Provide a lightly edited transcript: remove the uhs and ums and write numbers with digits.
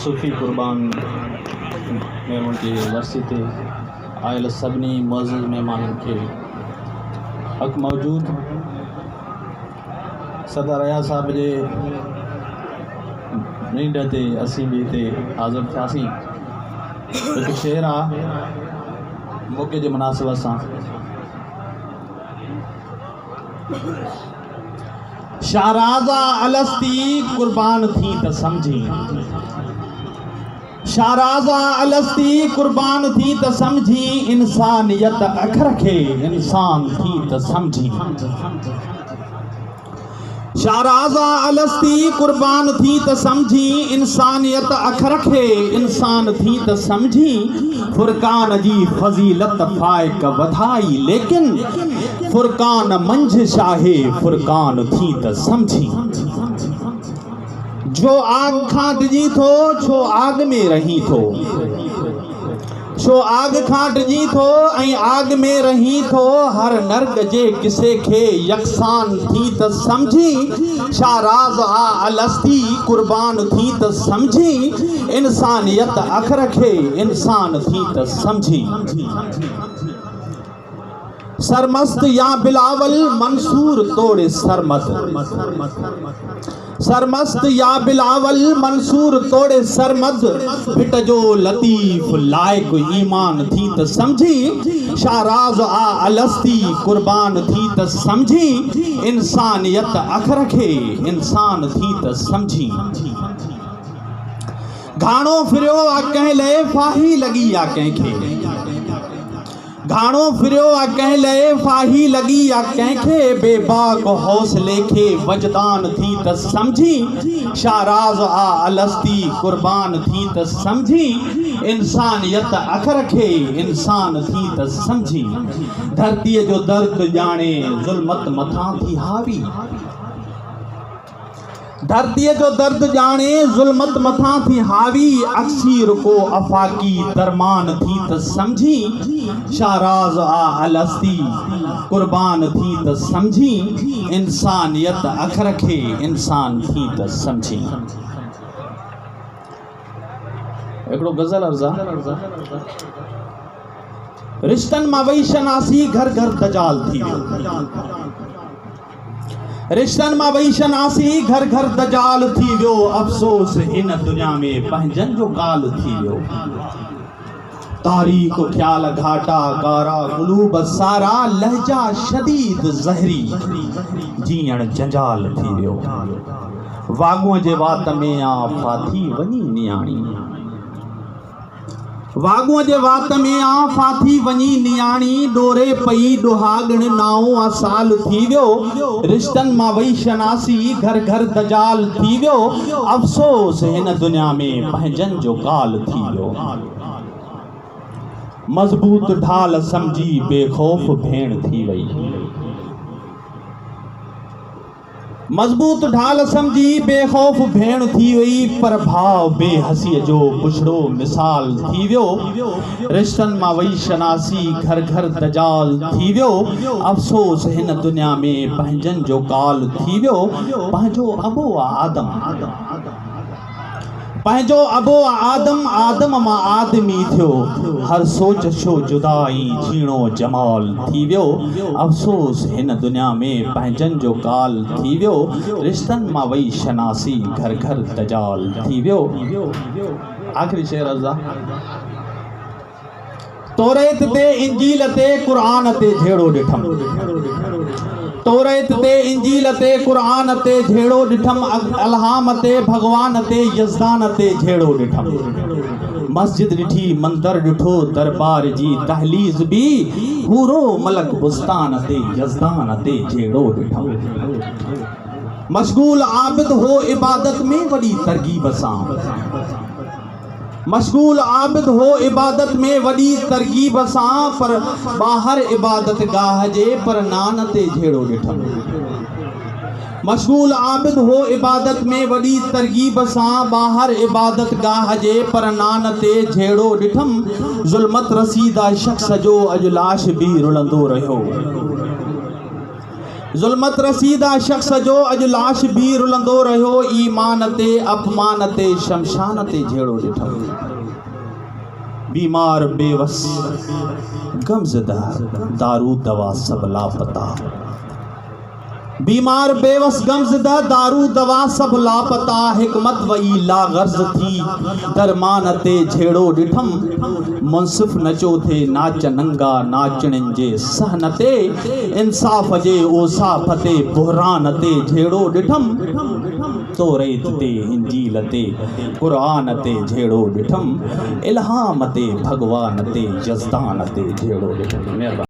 सूफ़ी कुर्बान में उनकी वर्सी ते आयल सभिनी मुअज़्ज़ज़ मेहमाननि खे हक़ मौजूद सदर अया साहब जे नींड ते असीं बि हिते हाज़िर थियासीं। हिकु शेर आहे मौक़े जे मुनासिबत सां। शाहराज़ा अलस्ती कुर्बान थी त समझी, शाहराज़ा अलस्ती कुर्बान थी त समझी, इंसानियत अखर खे इंसान थी त समझी। शाहराज़ा अलस्ती कुर्बान थी त समझी, इंसानियत अखर खे इंसान थी त समझी। फुरकान जी फज़ीलत फाइक वधाई, लेकिन फुरकान मंझि शाहे फुरकान थी त समझी। जो आग खां डिॼी थो छो आग में रही थो, छो आग खां डिॼी थो ऐं आग में रही थो। हर नर्ग जे किसे खे यकसान थी त समझी। शाहराज़ा अलस्ती कुर्बान थी त समझी, इंसानियत अखर खे इंसान थी त समझी। सरमस्त या बिलावल मंसूर तोड़े सरमद, सरमस्त या बिलावल मंसूर तोड़े सरमद। भिट जो लतीफ़ लाइक ईमान थी त समझी। शाहराज़ा अलस्ती कुर्बान थी त समझी, इंसानियत अखर खे इंसान थी त समझी। घाणो फिरियो आ कंहिं लए फाही लॻी आ कंहिंखे, घाणो फिरियो आ कंहिं लए फाही लॻी आ कंहिंखे। बेबाक हौसले खे वजदान थी त समझी। शाहराज़ा अलस्ती कुर्बान थी त समझी, इंसानियत अखर खे इंसान थी त समझी। धरतीअ जो दर्द ॼाणे ज़ुल्मत मथां थी हावी, धरतीअ जो दर्द ॼाणे ज़ुल्मत मथां थी हावी। अक्सीर को अफ़ाकी दरमान थी त समझी। शाहराज़ा अलस्ती कुर्बान थी त समझी, इंसानियत अखर खे इंसान थी त समझी। हिकिड़ो गज़ल अर्ज़ा। रिश्तनि मां वई शनासी घर घर दजाल थी वियो, रिश्तनि मां वई शनासी घर घर दजाल थी वियो। अफ़सोस हिन दुनिया में पंहिंजनि जो गाल थी वियो। तारीख़ ख़्याल घाटा गारा क़ुलूब सारा, लहजा शदीद ज़हरी जीअण जंजाल थी वियो। वाॻूअ जे वात में आफ़ा थी वञी नियाणी, वाॻूअ जे वात में आफ़ा थी वञी नियाणी। डोरे पई डुहागण नाओ आ साल थी वियो। रिश्तनि मां वई शनासी घर घर दजाल थी वियो। अफ़सोस हिन दुनिया में पंहिंजनि जो काल थी वियो। मज़बूत ढाल समझी बेखौफ़ भेण थी वई, मज़बूत ढाल समझी बेखौफ़ भेण थी वई। पर भाव बेहसीअ जो पुछड़ो मिसाल थी वियो। रिश्तनि मां वई शनासी घर घर दजाल थी वियो। अफ़सोस हिन दुनिया में पंहिंजनि जो काल थी वियो। पंहिंजो अबो आदम, पंहिंजो अबो आदम, आदम मां आदमी थियो। हर सोच छो जुदाई झीणो जमाल थी वियो। अफ़सोस हिन दुनिया में पंहिंजनि जो काल थी वियो। रिश्तनि मां वई शनासी घर घर दजाल थी वियो। आख़िरी शेर अर्ज़ा। तौरेत ते इंजील ते क़ुरान ते झेड़ो ॾिठम, तौरेत ते इंजील ते क़ुरान ते झेड़ो ॾिठम। अलहाम ते भगवान ते यज़दान ते झेड़ो ॾिठम। मस्जिद ॾिठी मंदर ॾिठो दरबार जी दहलीज़ बि। हूरो मलक बुस्तान ते यज़दान ते झेड़ो ॾिठम। मशगूल आबिद हो इबादत में वॾी तरगीब सां, मशगूल आबिद हो इबादत में वॾी तरगीब सां। पर ॿाहिर इबादत गाह जे पर नान ते झेड़ो ॾिठम। मशगूल आबिद हो इबादत में वॾी तरगीब सां। ॿाहिर इबादत गाह जे पर नान ते झेड़ो ॾिठम। ज़ुल्मत रसीदा शख़्स जो अॼु लाश बि रुलंदो रहियो। ज़ुल्मत रसीदा शख्स जो अॼु लाश बि रुलंदो रहियो ईमान ते अपमान ते शमशान ते जहिड़ो ॾिठम बीमार बेवस गमज़दार दारू दवा सब लापता बीमार बेवस गमज़दा दारू दवा सब लापता हिकमत वई लागर्ज थी दरमान ते झेड़ो ॾिठम मुंसिफ़ नचो थे नाच नंगा नाचणनि जे सहन ते इंसाफ़ जे ओसाफ़ ते बुहरान ते झेड़ो ॾिठम तौरेत ते इंजील ते क़ुरान ते झेड़ो ॾिठम इल्हाम ते भगवान ते यज़दान ते झेड़ो ॾिठम।